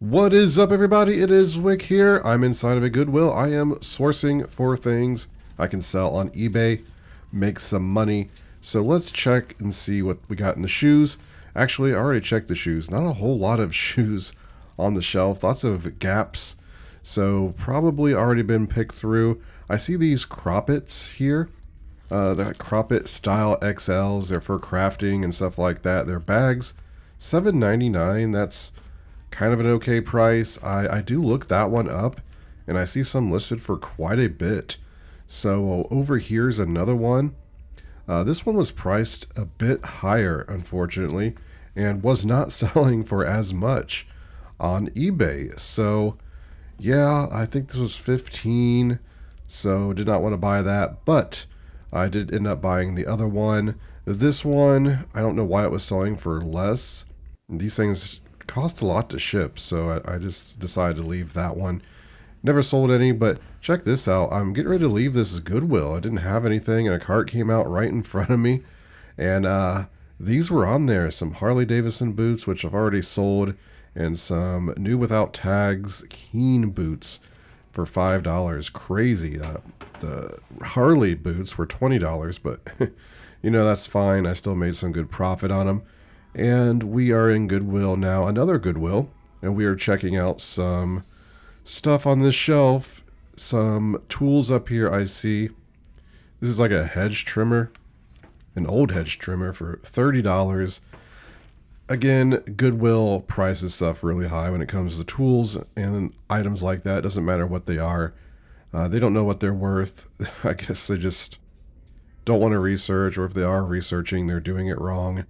What is up, everybody? It is Wick here. I'm inside of a Goodwill. I am sourcing for things I can sell on eBay, make some money. So let's check and see what we got in the shoes. Actually, I already checked the shoes. Not a whole lot of shoes on the shelf. Lots of gaps. So probably already been picked through. I see these croppets here. The croppet style XLs. They're for crafting and stuff like that. They're bags. $7.99. That's kind of an okay price. I do look that one up, and I see some listed for quite a bit. So over here's another one. This one was priced a bit higher, unfortunately, and was not selling for as much on eBay. So yeah, I think this was 15, so did not want to buy that, but I did end up buying the other one. This one, I don't know why it was selling for less. These things cost a lot to ship, so I just decided to leave that one. Never sold any, but check this out. I'm getting ready to leave this Goodwill. I didn't have anything, and a cart came out right in front of me, and these were on there. Some Harley Davidson boots, which I've already sold, and some new without tags Keen boots for $5. Crazy. The Harley boots were $20, but you know, that's fine. I still made some good profit on them. And we are in Goodwill now, another Goodwill, and we are checking out some stuff on this shelf. Some tools up here I see. This is like a hedge trimmer, an old hedge trimmer for $30. Again, Goodwill prices stuff really high when it comes to tools and items like that. It doesn't matter what they are. They don't know what they're worth. I guess they just don't want to research, or if they are researching, they're doing it wrong.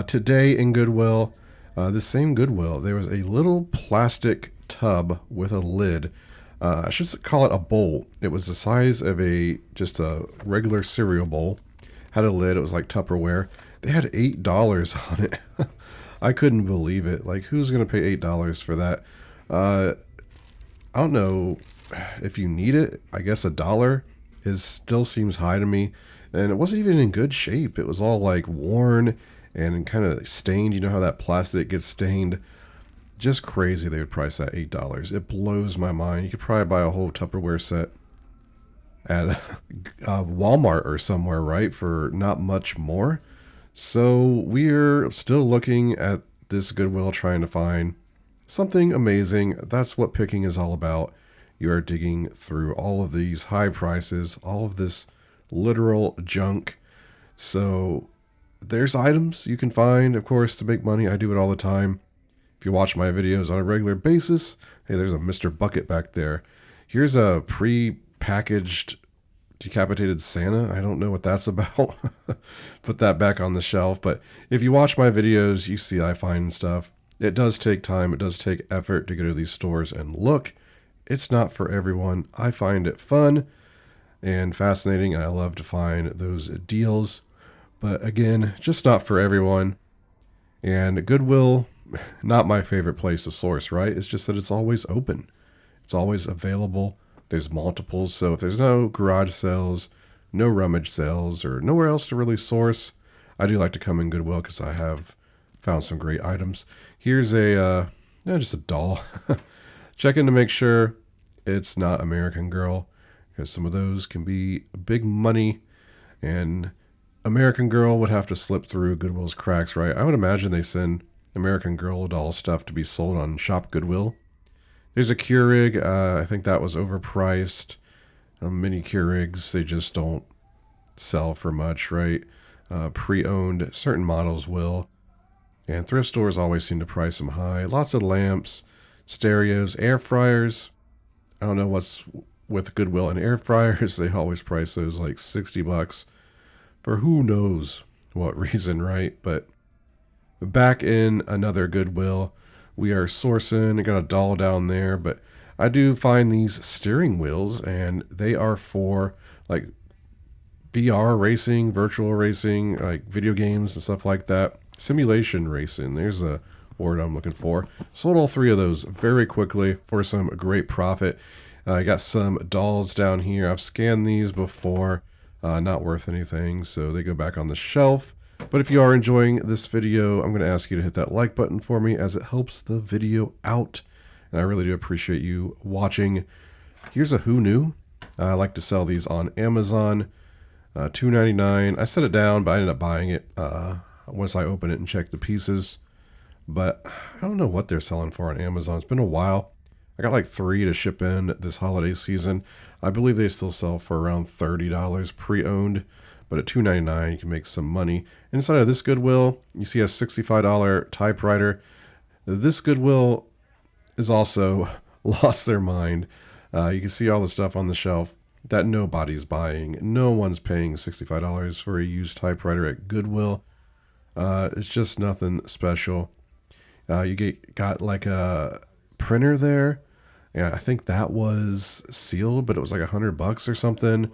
Today in Goodwill, this same Goodwill, there was a little plastic tub with a lid. I should call it a bowl. It was the size of just a regular cereal bowl. Had a lid. It was like Tupperware. They had $8 on it. I couldn't believe it. Like, who's going to pay $8 for that? I don't know if you need it. I guess $1 still seems high to me. And it wasn't even in good shape. It was all like worn and kind of stained. You know how that plastic gets stained? Just crazy they would price that $8. It blows my mind. You could probably buy a whole Tupperware set at Walmart or somewhere, right? For not much more. So we're still looking at this Goodwill, trying to find something amazing. That's what picking is all about. You are digging through all of these high prices, all of this literal junk. So there's items you can find, of course, to make money. I do it all the time. If you watch my videos on a regular basis, hey, there's a Mr. Bucket back there. Here's a pre-packaged decapitated Santa. I don't know what that's about. Put that back on the shelf. But if you watch my videos, you see I find stuff. It does take time. It does take effort to go to these stores and look. It's not for everyone. I find it fun and fascinating, and I love to find those deals. But again, just not for everyone. And Goodwill, not my favorite place to source, right? It's just that it's always open. It's always available. There's multiples. So if there's no garage sales, no rummage sales, or nowhere else to really source, I do like to come in Goodwill because I have found some great items. Here's just a doll. Checking to make sure it's not American Girl, because some of those can be big money, and American Girl would have to slip through Goodwill's cracks, right? I would imagine they send American Girl doll stuff to be sold on Shop Goodwill. There's a Keurig. I think that was overpriced. Mini Keurigs, they just don't sell for much, right? Pre-owned, certain models will. And thrift stores always seem to price them high. Lots of lamps, stereos, air fryers. I don't know what's with Goodwill and air fryers. They always price those like $60. For who knows what reason, right? But back in another Goodwill, we are sourcing. I got a doll down there, but I do find these steering wheels, and they are for like VR racing, virtual racing, like video games and stuff like that. Simulation racing. There's a word I'm looking for. Sold all three of those very quickly for some great profit. I got some dolls down here. I've scanned these before. Not worth anything, so they go back on the shelf. But if you are enjoying this video, I'm going to ask you to hit that like button for me, as it helps the video out. and I really do appreciate you watching. Here's a who knew. I like to sell these on Amazon. $2.99. I set it down, but I ended up buying it once I open it and check the pieces. But I don't know what they're selling for on Amazon. It's been a while. I got like 3 to ship in this holiday season. I believe they still sell for around $30 pre-owned, but at $2.99 you can make some money. Inside of this Goodwill, you see a $65 typewriter. This Goodwill is also lost their mind. You can see all the stuff on the shelf that nobody's buying. No one's paying $65 for a used typewriter at Goodwill. It's just nothing special. You got like a printer there. Yeah, I think that was sealed, but it was like $100 or something.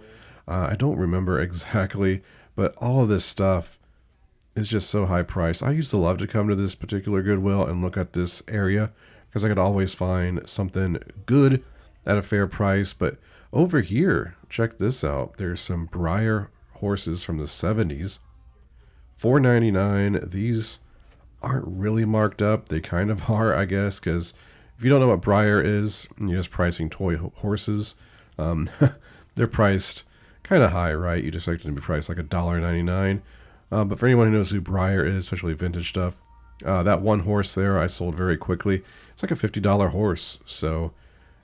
I don't remember exactly, but all of this stuff is just so high priced. I used to love to come to this particular Goodwill and look at this area because I could always find something good at a fair price. But over here, check this out. There's some Brier Horses from the 70s. $4.99. These aren't really marked up. They kind of are, I guess, because if you don't know what Brier is, you're just pricing toy horses. They're priced kind of high, right? You just expect them to be priced like $1.99. But for anyone who knows who Brier is, especially vintage stuff, that one horse there I sold very quickly. It's like a $50 horse, so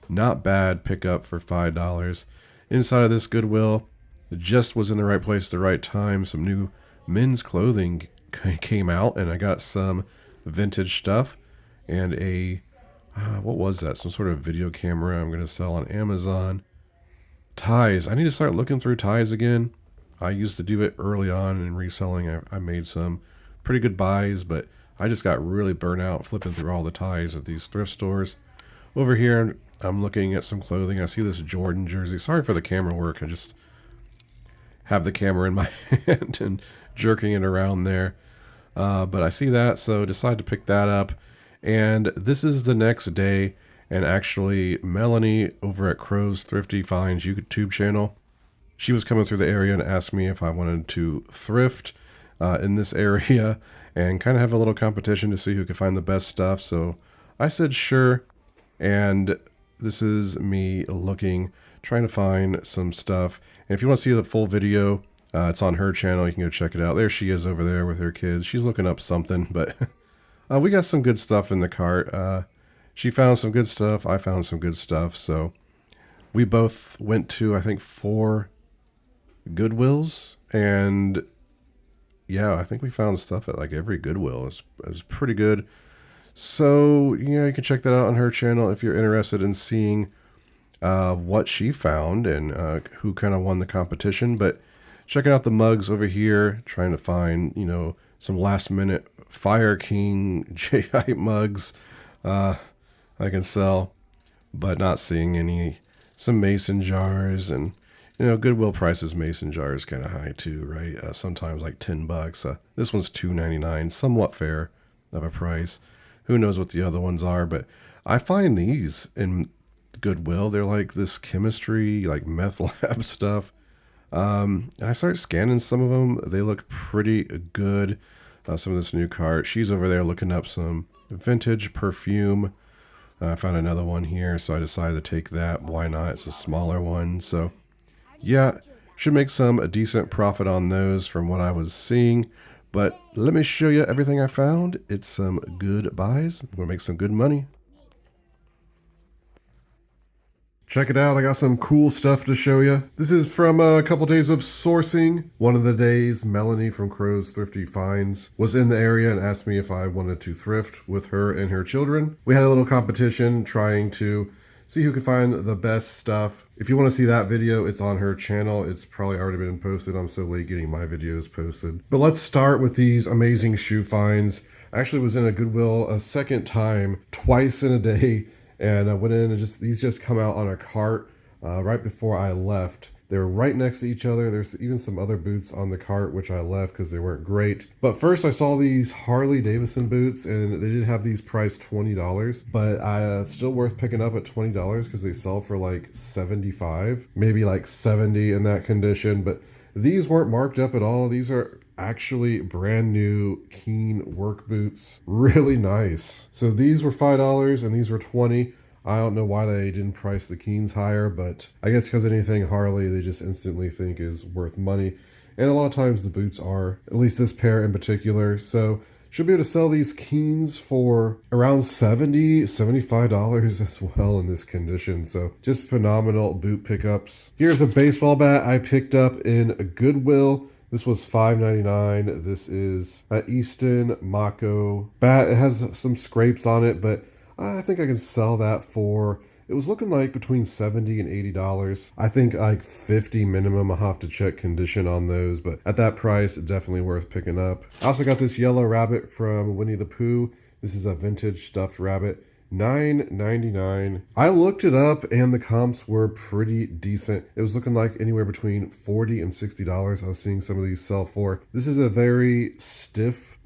not bad pickup for $5. Inside of this Goodwill, it just was in the right place at the right time. Some new men's clothing came out, and I got some vintage stuff and a what was that? Some sort of video camera I'm going to sell on Amazon. Ties. I need to start looking through ties again. I used to do it early on in reselling. I made some pretty good buys, but I just got really burnt out flipping through all the ties at these thrift stores. Over here, I'm looking at some clothing. I see this Jordan jersey. Sorry for the camera work. I just have the camera in my hand and jerking it around there. But I see that, so decide to pick that up. And this is the next day, and actually Melanie over at Crow's Thrifty Finds YouTube channel, she was coming through the area and asked me if I wanted to thrift in this area and kind of have a little competition to see who could find the best stuff. So I said sure, and this is me looking, trying to find some stuff. And if you want to see the full video, it's on her channel. You can go check it out. There she is over there with her kids. She's looking up something, but we got some good stuff in the cart. She found some good stuff. I found some good stuff. So we both went to, I think, 4 Goodwills. And yeah, I think we found stuff at like every Goodwill. It was pretty good. So yeah, you can check that out on her channel if you're interested in seeing what she found and who kind of won the competition. But checking out the mugs over here, trying to find, some last minute Fire King J-Hype mugs I can sell, but not seeing any. Some mason jars, and Goodwill prices mason jars kind of high too, right? Sometimes like $10. This one's $2.99, somewhat fair of a price. Who knows what the other ones are, but I find these in Goodwill. They're like this chemistry, like meth lab stuff. And I started scanning some of them. They look pretty good. Some of this new cart. She's over there looking up some vintage perfume. I found another one here, so I decided to take that. Why not? It's a smaller one. So yeah, should make a decent profit on those from what I was seeing. But let me show you everything I found. It's some good buys. We're going to make some good money. Check it out. I got some cool stuff to show you. This is from a couple days of sourcing. One of the days, Melanie from Crow's Thrifty Finds was in the area and asked me if I wanted to thrift with her and her children. We had a little competition trying to see who could find the best stuff. If you want to see that video, it's on her channel. It's probably already been posted. I'm so late getting my videos posted. But let's start with these amazing shoe finds. I actually was in a Goodwill a second time, twice in a day. And I went in and these just come out on a cart right before I left. They were right next to each other. There's even some other boots on the cart, which I left because they weren't great. But first I saw these Harley Davidson boots, and they did have these priced $20. But it's still worth picking up at $20 because they sell for like $75, maybe like $70 in that condition. But these weren't marked up at all. These are actually brand new Keen work boots. Really nice. So these were $5 and these were $20. I don't know why they didn't price the Keens higher, but I guess because anything Harley, they just instantly think is worth money. And a lot of times the boots are, at least this pair in particular. So should be able to sell these Keens for around $70, $75 as well in this condition. So just phenomenal boot pickups. Here's a baseball bat I picked up in Goodwill. This was $5.99. This is an Easton Mako bat. It has some scrapes on it, but I think I can sell that for, it was looking like between $70 and $80. I think like 50 minimum. I'll have to check condition on those, but at that price, definitely worth picking up. I also got this yellow rabbit from Winnie the Pooh. This is a vintage stuffed rabbit. $9.99. I looked it up and the comps were pretty decent. It was looking like anywhere between $40 and $60 I was seeing some of these sell for. This is a very stiff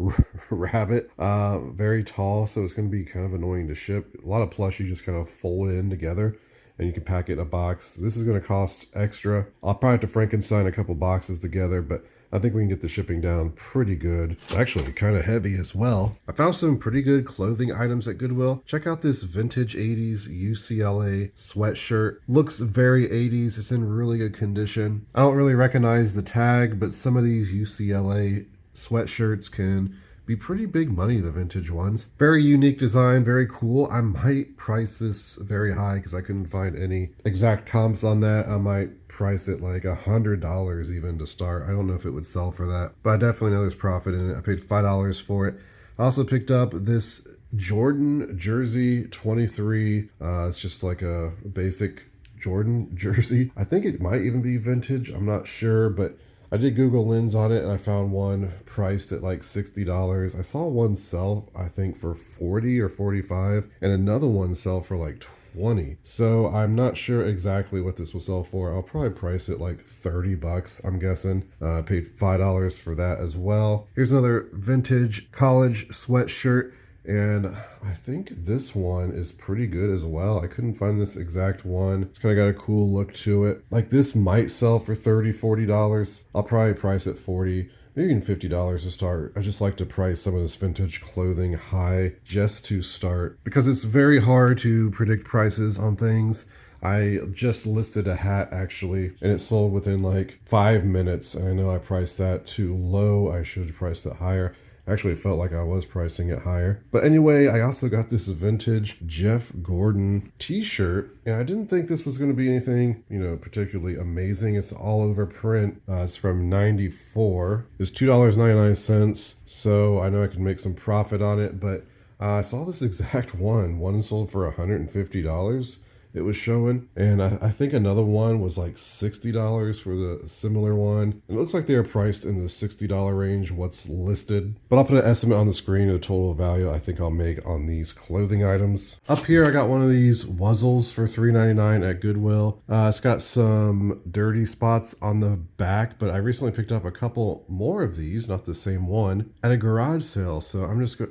rabbit, very tall, so it's going to be kind of annoying to ship. A lot of plush you just kind of fold in together and you can pack it in a box. This is going to cost extra. I'll probably have to Frankenstein a couple boxes together, but I think we can get the shipping down pretty good. It's actually kind of heavy as well. I found some pretty good clothing items at Goodwill. Check out this vintage 80s UCLA sweatshirt. Looks very 80s. It's in really good condition. I don't really recognize the tag, but some of these UCLA sweatshirts can be pretty big money, the vintage ones. Very unique design, very cool. I might price this very high because I couldn't find any exact comps on that. I might price it like $100 even to start. I don't know if it would sell for that, but I definitely know there's profit in it. I paid $5 for it. I also picked up this Jordan jersey 23. It's just like a basic Jordan jersey. I think it might even be vintage. I'm not sure, but I did Google Lens on it and I found one priced at like $60. I saw one sell, I think, for $40 or $45 and another one sell for like $20. So I'm not sure exactly what this will sell for. I'll probably price it like $30, I'm guessing. I paid $5 for that as well. Here's another vintage college sweatshirt. And I think this one is pretty good as well. I couldn't find this exact one. It's kind of got a cool look to it. Like this might sell for $30, $40. I'll probably price it $40, maybe even $50 to start. I just like to price some of this vintage clothing high just to start because it's very hard to predict prices on things. I just listed a hat actually, and it sold within like 5 minutes. And I know I priced that too low. I should have priced it higher. Actually, it felt like I was pricing it higher. But anyway, I also got this vintage Jeff Gordon t-shirt, and I didn't think this was going to be anything, particularly amazing. It's all over print. It's from 94. It's $2.99, so I know I can make some profit on it, but I saw this exact one. One sold for $150. It was showing, and I think another one was like $60 for the similar one. And it looks like they are priced in the $60 range, what's listed. But I'll put an estimate on the screen of the total value I think I'll make on these clothing items. Up here, I got one of these Wuzzles for $3.99 at Goodwill. It's got some dirty spots on the back, but I recently picked up a couple more of these, not the same one, at a garage sale. So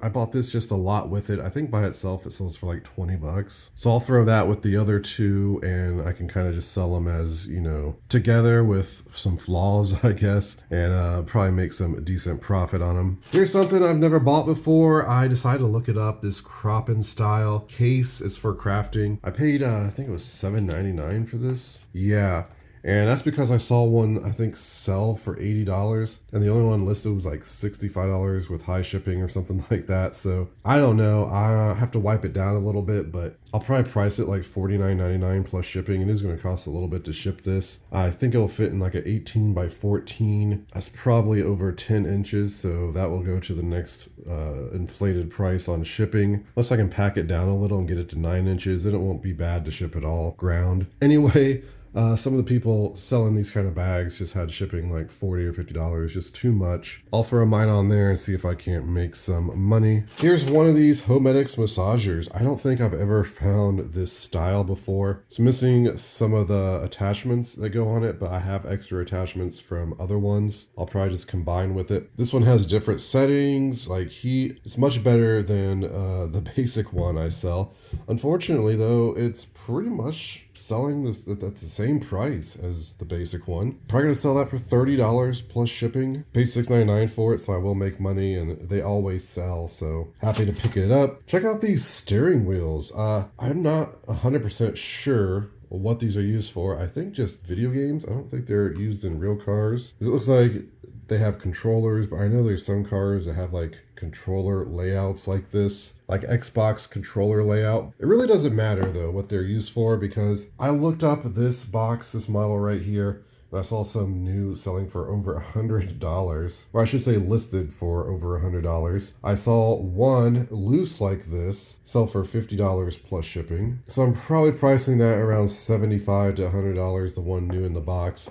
I bought this just a lot with it. I think by itself it sells for like $20. So I'll throw that with the other two and I can kind of just sell them as, together with some flaws, I guess, and probably make some decent profit on them. Here's something I've never bought before. I decided to look it up. This Croppin style case is for crafting. I paid, I think it was $7.99 for this. Yeah. And that's because I saw one, I think, sell for $80. And the only one listed was like $65 with high shipping or something like that. So I don't know. I have to wipe it down a little bit, but I'll probably price it like $49.99 plus shipping. It is going to cost a little bit to ship this. I think it'll fit in like an 18 by 14. That's probably over 10 inches. So that will go to the next inflated price on shipping. Unless I can pack it down a little and get it to 9 inches, then it won't be bad to ship it all ground. Anyway, some of the people selling these kind of bags just had shipping like $40 or $50, just too much. I'll throw mine on there and see if I can't make some money. Here's one of these Homedics massagers. I don't think I've ever found this style before. It's missing some of the attachments that go on it, but I have extra attachments from other ones. I'll probably just combine with it. This one has different settings, like heat. It's much better than the basic one I sell. Unfortunately though, it's pretty much selling this, that's the same price as the basic one. Probably gonna sell that for $30 plus shipping. Paid $6.99 for it, so I will make money, and they always sell, so happy to pick it up. Check out these steering wheels. I'm not 100% sure what these are used for. I think just video games. I don't think they're used in real cars. It looks like they have controllers, but I know there's some cars that have like controller layouts like this, like Xbox controller layout. It really doesn't matter though what they're used for, because I looked up this box, this model right here, and I saw some new selling for over $100, or I should say listed for over $100. I saw one loose like this sell for $50 plus shipping. So I'm probably pricing that around $75 to $100, the one new in the box.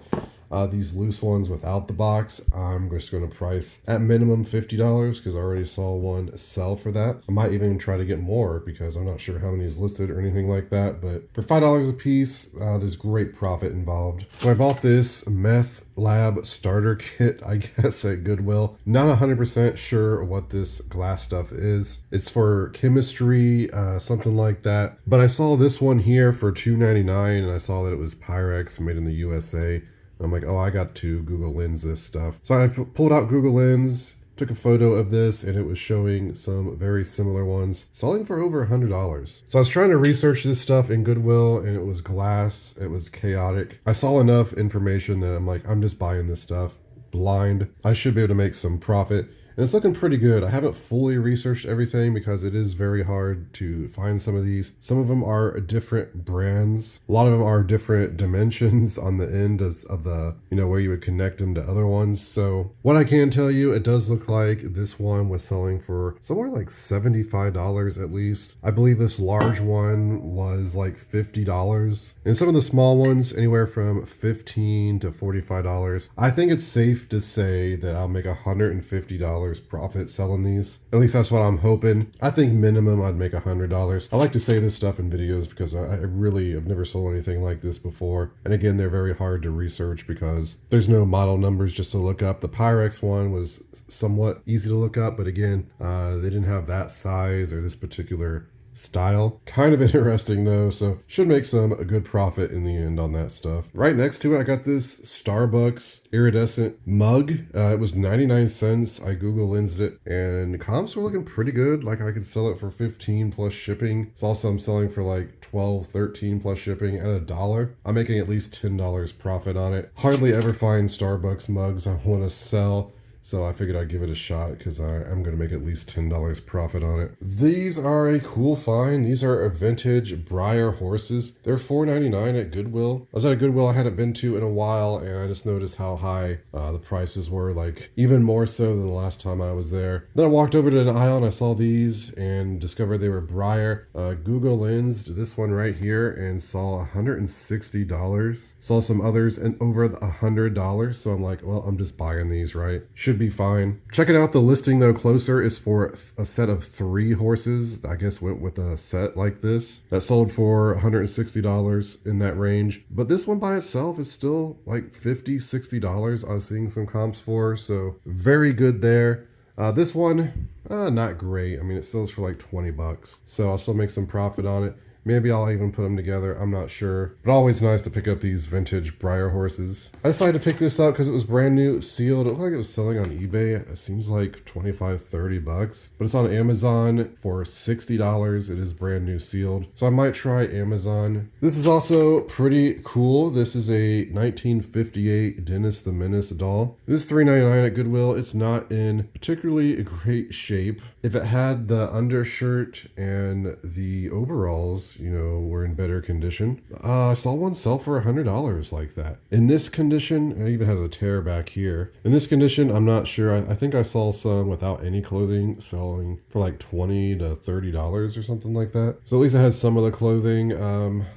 These loose ones without the box, I'm just going to price at minimum $50 because I already saw one sell for that. I might even try to get more because I'm not sure how many is listed or anything like that. But for $5 a piece, there's great profit involved. So I bought this Meth Lab Starter Kit, I guess, at Goodwill. Not 100% sure what this glass stuff is. It's for chemistry, something like that. But I saw this one here for $2.99, and I saw that it was Pyrex, made in the USA. I'm like, oh, I got to Google Lens this stuff. So I pulled out Google Lens, took a photo of this, and it was showing some very similar ones selling for over $100. So I was trying to research this stuff in Goodwill, and it was glass. It was chaotic. I saw enough information that I'm like, I'm just buying this stuff blind. I should be able to make some profit. And it's looking pretty good. I haven't fully researched everything because it is very hard to find some of these. Some of them are different brands. A lot of them are different dimensions on the end of the, where you would connect them to other ones. So what I can tell you, it does look like this one was selling for somewhere like $75 at least. I believe this large one was like $50. And some of the small ones, anywhere from $15 to $45. I think it's safe to say that I'll make $150 profit selling these. At least that's what I'm hoping. I think minimum I'd make $100. I like to say this stuff in videos because I really have never sold anything like this before. And again, they're very hard to research because there's no model numbers just to look up. The Pyrex one was somewhat easy to look up, but again, they didn't have that size or this particular style. Kind of interesting though, so should make some a good profit in the end on that stuff. Right next to it, I got this Starbucks iridescent mug. It was 99 cents. I Google Lensed it, and comps were looking pretty good. Like I could sell it for 15 plus shipping. Saw some selling for like 12, 13 plus shipping at $1. I'm making at least $10 profit on it. Hardly ever find Starbucks mugs I want to sell. So I figured I'd give it a shot because I'm going to make at least $10 profit on it. These are a cool find. These are a vintage Brier Horses. They're $4.99 at Goodwill. I was at a Goodwill I hadn't been to in a while, and I just noticed how high the prices were, like even more so than the last time I was there. Then I walked over to an aisle and I saw these and discovered they were Brier. Google Lensed this one right here and saw $160. Saw some others and over $100. So I'm like, well, I'm just buying these, right? Should be fine. Checking out the listing though closer is for a set of 3 horses. I guess went with a set like this that sold for $160 in that range. But this one by itself is still like $50, $60 I was seeing some comps for. So very good there. This one, not great. I mean, it sells for like 20 bucks. So I'll still make some profit on it. Maybe I'll even put them together. I'm not sure. But always nice to pick up these vintage Brier Horses. I decided to pick this up because it was brand new, sealed. It looked like it was selling on eBay. It seems like 25, 30 bucks. But it's on Amazon for $60. It is brand new, sealed. So I might try Amazon. This is also pretty cool. This is a 1958 Dennis the Menace doll. It is $3.99 at Goodwill. It's not in particularly great shape. If it had the undershirt and the overalls, were in better condition. I saw one sell for $100 like that. In this condition, it even has a tear back here. In this condition, I'm not sure. I think I saw some without any clothing selling for like $20 to $30 or something like that. So at least it has some of the clothing.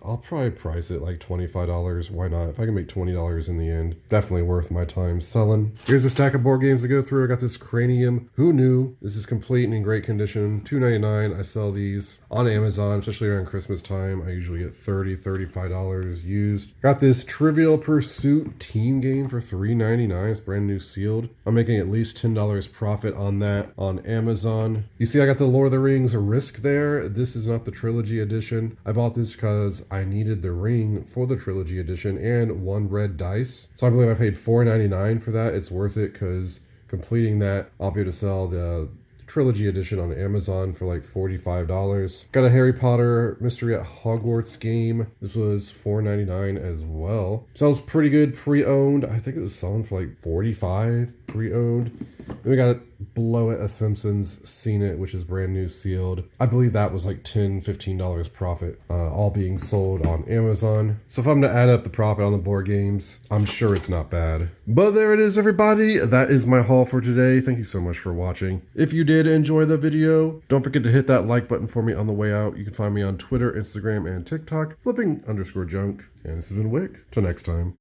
I'll probably price it like $25. Why not? If I can make $20 in the end, definitely worth my time selling. Here's a stack of board games to go through. I got this Cranium. Who knew? This is complete and in great condition. $2.99. I sell these on Amazon, especially around Christmas Christmas time, I usually get $30, $35 used. Got this Trivial Pursuit team game for $3.99. It's brand new sealed. I'm making at least $10 profit on that on Amazon. You see, I got the Lord of the Rings Risk there. This is not the Trilogy Edition. I bought this because I needed the ring for the Trilogy Edition and 1 red dice. So I believe I paid $4.99 for that. It's worth it because completing that, I'll be able to sell the Trilogy Edition on Amazon for like $45. Got a Harry Potter Mystery at Hogwarts game. This was $4.99 as well. Sells pretty good pre-owned. I think it was selling for like $45 pre-owned. Then we got it below it, a Simpsons Seen It, which is brand new sealed. I believe that was like $10, $15 profit, all being sold on Amazon. So if I'm to add up the profit on the board games, I'm sure it's not bad. But there it is, everybody. That is my haul for today. Thank you so much for watching. If you did enjoy the video, don't forget to hit that like button for me on the way out. You can find me on Twitter, Instagram, and TikTok, flipping_junk. And this has been Wick. Till next time.